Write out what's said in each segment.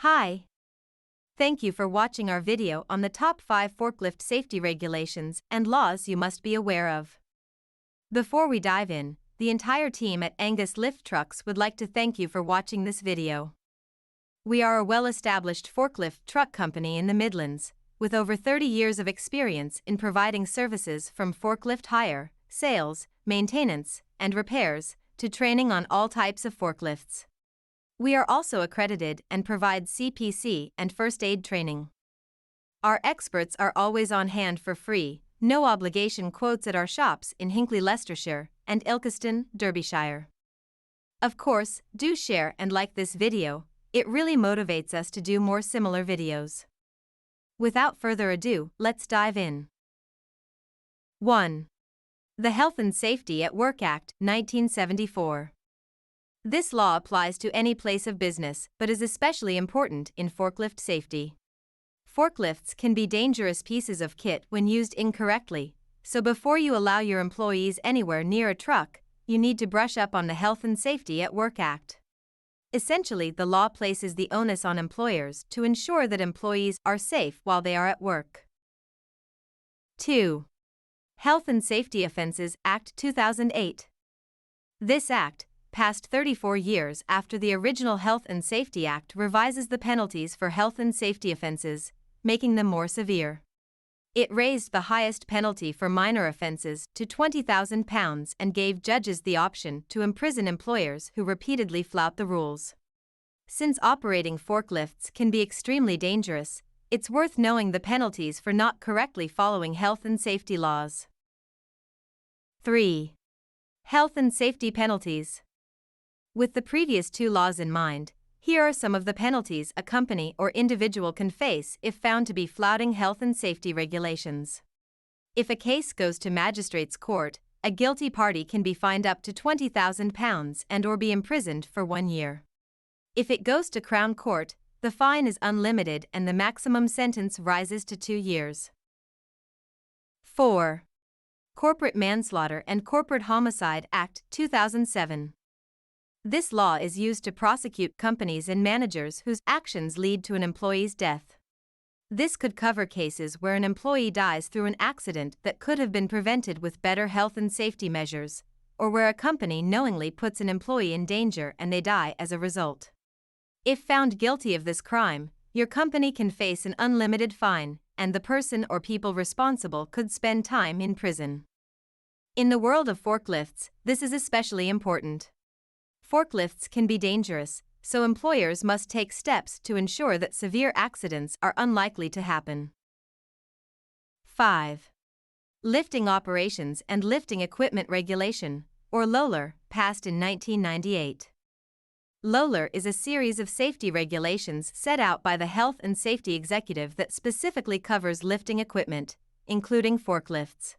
Hi. Thank you for watching our video on the top 5 forklift safety regulations and laws you must be aware of. Before we dive in, the entire team at Angus Lift Trucks would like to thank you for watching this video. We are a well-established forklift truck company in the Midlands, with over 30 years of experience in providing services from forklift hire, sales, maintenance, and repairs, to training on all types of forklifts. We are also accredited and provide CPC and first aid training. Our experts are always on hand for free, no obligation quotes at our shops in Hinckley, Leicestershire, and Ilkeston, Derbyshire. Of course, do share and like this video, it really motivates us to do more similar videos. Without further ado, let's dive in. 1. The Health and Safety at Work Act, 1974. This law applies to any place of business but is especially important in forklift safety. Forklifts can be dangerous pieces of kit when used incorrectly, so before you allow your employees anywhere near a truck, you need to brush up on the Health and Safety at Work Act. Essentially, the law places the onus on employers to ensure that employees are safe while they are at work. 2. Health and Safety Offences Act 2008. This act, passed 34 years after the original Health and Safety Act, revises the penalties for health and safety offences, making them more severe. It raised the highest penalty for minor offences to £20,000 and gave judges the option to imprison employers who repeatedly flout the rules. Since operating forklifts can be extremely dangerous, it's worth knowing the penalties for not correctly following health and safety laws. 3. Health and safety penalties. With the previous two laws in mind, here are some of the penalties a company or individual can face if found to be flouting health and safety regulations. If a case goes to magistrate's court, a guilty party can be fined up to £20,000 and/or be imprisoned for 1 year. If it goes to Crown Court, the fine is unlimited and the maximum sentence rises to 2 years. 4. Corporate Manslaughter and Corporate Homicide Act, 2007. This law is used to prosecute companies and managers whose actions lead to an employee's death. This could cover cases where an employee dies through an accident that could have been prevented with better health and safety measures, or where a company knowingly puts an employee in danger and they die as a result. If found guilty of this crime, your company can face an unlimited fine, and the person or people responsible could spend time in prison. In the world of forklifts, this is especially important. Forklifts can be dangerous, so employers must take steps to ensure that severe accidents are unlikely to happen. 5. Lifting Operations and Lifting Equipment Regulation, or LOLER, passed in 1998. LOLER is a series of safety regulations set out by the Health and Safety Executive that specifically covers lifting equipment, including forklifts.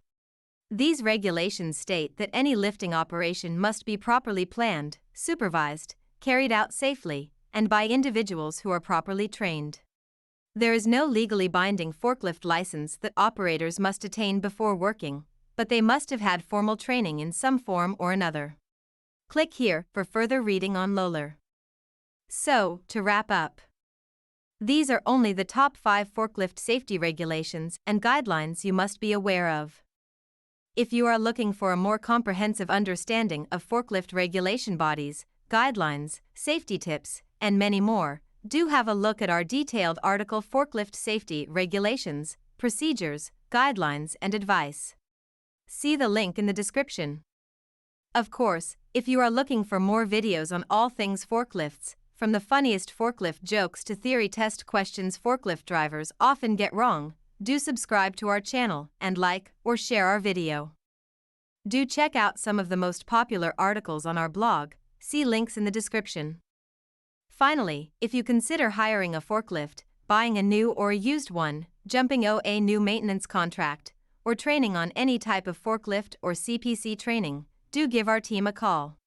These regulations state that any lifting operation must be properly planned, supervised, carried out safely, and by individuals who are properly trained. There is no legally binding forklift license that operators must attain before working, but they must have had formal training in some form or another. Click here for further reading on LOLER. So, to wrap up, these are only the top 5 forklift safety regulations and guidelines you must be aware of. If you are looking for a more comprehensive understanding of forklift regulation bodies, guidelines, safety tips, and many more, do have a look at our detailed article Forklift Safety Regulations, Procedures, Guidelines and Advice. See the link in the description. Of course, if you are looking for more videos on all things forklifts, from the funniest forklift jokes to theory test questions forklift drivers often get wrong, do subscribe to our channel and like or share our video. Do check out some of the most popular articles on our blog, see links in the description. Finally, if you consider hiring a forklift, buying a new or a used one, jumping on a new maintenance contract, or training on any type of forklift or CPC training, do give our team a call.